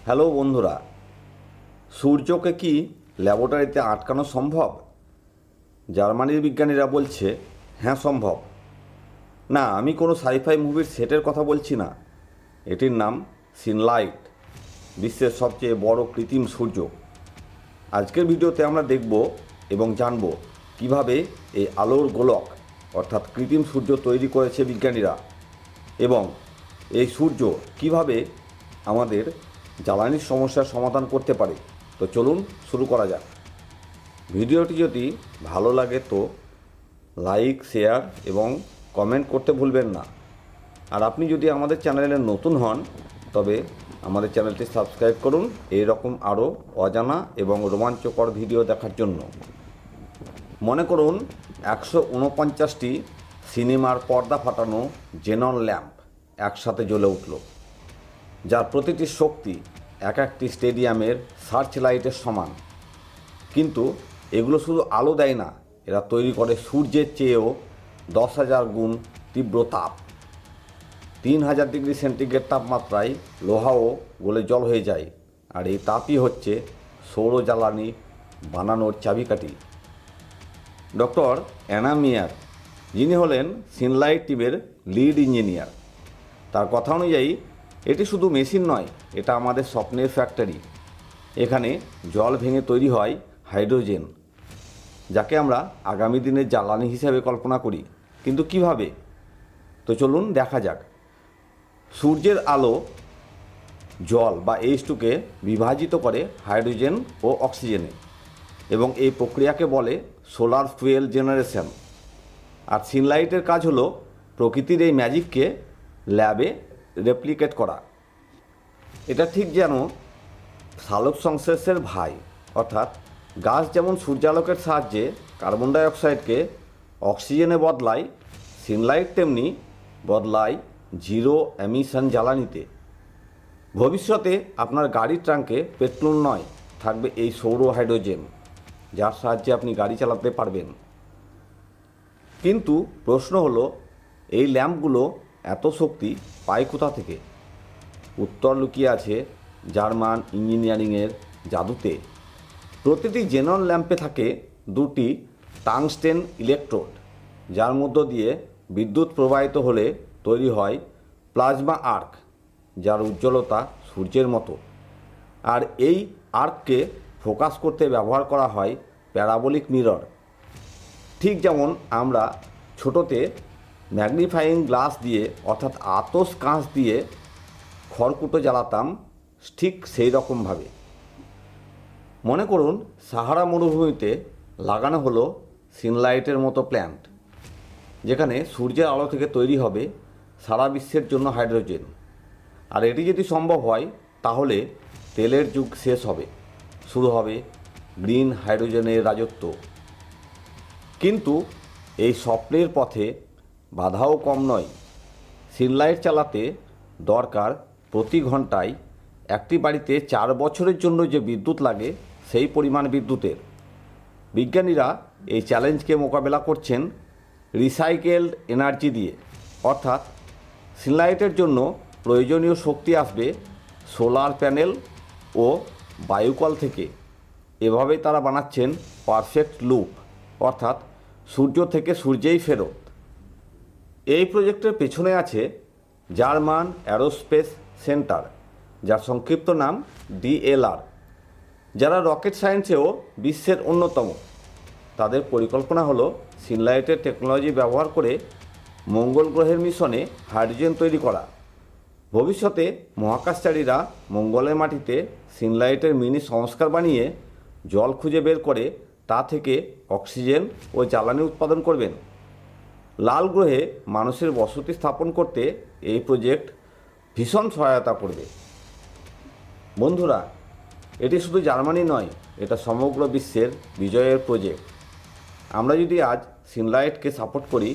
Hello বন্ধুরা, সূর্যকে কি ল্যাবরেটরিতে আটকানো সম্ভব? জার্মানির বিজ্ঞানীরা বলছে হ্যাঁ সম্ভব। না, আমি কোনো সাইফাই মুভির সেটের কথা বলছি না। এটির নাম সিনলাইট, বিশ্বের সবচেয়ে বড় কৃত্রিম সূর্য। আজকের ভিডিওতে আমরা দেখব এবং জানব কিভাবে এই আলোর গোলক অর্থাৎ কৃত্রিম সূর্য তৈরি করেছে বিজ্ঞানীরা, এবং এই সূর্য কিভাবে আমাদের জ্বালানির সমস্যার সমাধান করতে পারে। তো চলুন শুরু করা যাক। ভিডিওটি যদি ভালো লাগে তো লাইক, শেয়ার এবং কমেন্ট করতে ভুলবেন না। আর আপনি যদি আমাদের চ্যানেলে নতুন হন তবে আমাদের চ্যানেলটি সাবস্ক্রাইব করুন এই রকম আরও অজানা এবং রোমাঞ্চকর ভিডিও দেখার জন্য। মনে করুন 149টি সিনেমার পর্দা ফাটানো জেনন ল্যাম্প একসাথে জ্বলে উঠল, যার প্রতিটি শক্তি এক একটি স্টেডিয়ামের সার্চ লাইটের সমান। কিন্তু এগুলো শুধু আলো দেয় না, এরা তৈরি করে সূর্যের চেয়েও 10,000 গুণ তীব্র তাপ। 3,000 ডিগ্রি সেন্টিগ্রেড তাপমাত্রায় লোহাও গলে জল হয়ে যায়। আর এই তাপই হচ্ছে সৌর জ্বালানি বানানোর চাবিকাঠি। ডক্টর অ্যানা মেয়ার, যিনি হলেন সিনলাইট টিমের লিড ইঞ্জিনিয়ার, তার কথা অনুযায়ী এটি শুধু মেশিন নয়, এটা আমাদের স্বপ্নের ফ্যাক্টরি। এখানে জল ভেঙে তৈরি হয় হাইড্রোজেন, যাকে আমরা আগামী দিনের জ্বালানি হিসেবে কল্পনা করি। কিন্তু কিভাবে? তো চলুন দেখা যাক। সূর্যের আলো জল বা H2কে বিভাজিত করে হাইড্রোজেন ও অক্সিজেনে, এবং এই প্রক্রিয়াকে বলে সোলার ফুয়েল জেনারেশন। আর সিনলাইটের কাজ হলো প্রকৃতির এই ম্যাজিককে ল্যাবে রেপ্লিকেট করা। এটা ঠিক যেন সালোক সংশ্লেষের ভাই, অর্থাৎ গাছ যেমন সূর্যালোকের সাহায্যে কার্বন ডাইঅক্সাইডকে অক্সিজেনে বদলায়, সিনলাইট তেমনি বদলায় জিরো এমিশন জ্বালানিতে। ভবিষ্যতে আপনার গাড়ির ট্রাঙ্কে পেট্রোল নয়, থাকবে এই সৌর হাইড্রোজেন, যার সাহায্যে আপনি গাড়ি চালাতে পারবেন। কিন্তু প্রশ্ন হলো, এই ল্যাম্পগুলো এত শক্তি পায় কোথা থেকে? উত্তর লুকিয়ে আছে জার্মান ইঞ্জিনিয়ারিংয়ের জাদুতে। প্রতিটি জেনন ল্যাম্পে থাকে দুটি টাংস্টেন ইলেকট্রোড, যার মধ্য দিয়ে বিদ্যুৎ প্রবাহিত হলে তৈরি হয় প্লাজমা আর্ক, যার উজ্জ্বলতা সূর্যের মতো। আর এই আর্ককে ফোকাস করতে ব্যবহার করা হয় প্যারাবোলিক মিরর। ঠিক যেমন আমরা ছোটোতে ম্যাগনিফাইং গ্লাস দিয়ে অর্থাৎ আতস কাঁচ দিয়ে খড়কুটো জ্বালাতাম, ঠিক সেই রকমভাবে। মনে করুন সাহারা মরুভূমিতে লাগানো হলো সিনলাইটের মতো প্ল্যান্ট, যেখানে সূর্যের আলো থেকে তৈরি হবে সারা বিশ্বের জন্য হাইড্রোজেন। আর এটি যদি সম্ভব হয় তাহলে তেলের যুগ শেষ হবে, শুরু হবে গ্রিন হাইড্রোজেনের রাজত্ব। কিন্তু এই স্বপ্নের পথে বাধাও কম নয়। সিনলাইট চালাতে দরকার প্রতি ঘন্টায় একটি বাড়িতে 4 বছরের জন্য যে বিদ্যুৎ লাগে সেই পরিমাণ বিদ্যুতের। বিজ্ঞানীরা এই চ্যালেঞ্জকে মোকাবেলা করছেন রিসাইকেলড এনার্জি দিয়ে, অর্থাৎ সিনলাইটের জন্য প্রয়োজনীয় শক্তি আসবে সোলার প্যানেল ও বায়ুকল থেকে। এভাবেই তারা বানাচ্ছেন পারফেক্ট লুপ, অর্থাৎ সূর্য থেকে সূর্যেই ফেরত। এই প্রজেক্টের পেছনে আছে জার্মান অ্যারোস্পেস সেন্টার, যার সংক্ষিপ্ত নাম DLR, যারা রকেট সায়েন্সেও বিশ্বের অন্যতম। তাদের পরিকল্পনা হলো সিনলাইটের টেকনোলজি ব্যবহার করে মঙ্গল গ্রহের মিশনে হাইড্রোজেন তৈরি করা। ভবিষ্যতে মহাকাশচারীরা মঙ্গলের মাটিতে সিনলাইটের মিনি সংস্কার বানিয়ে জল খুঁজে বের করে তা থেকে অক্সিজেন ও জ্বালানি উৎপাদন করবেন। লাল গ্রহে মানুষের বসতি স্থাপন করতে এই প্রজেক্ট ভীষণ সহায়তা করবে। বন্ধুরা, এটি শুধু জার্মানি নয়, এটা সমগ্র বিশ্বের বিজয়ের প্রজেক্ট। আমরা যদি আজ সিনলাইটকে সাপোর্ট করি,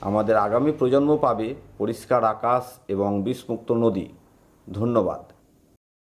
আমাদের আগামী প্রজন্ম পাবে পরিষ্কার আকাশ এবং বিষমুক্ত নদী। ধন্যবাদ।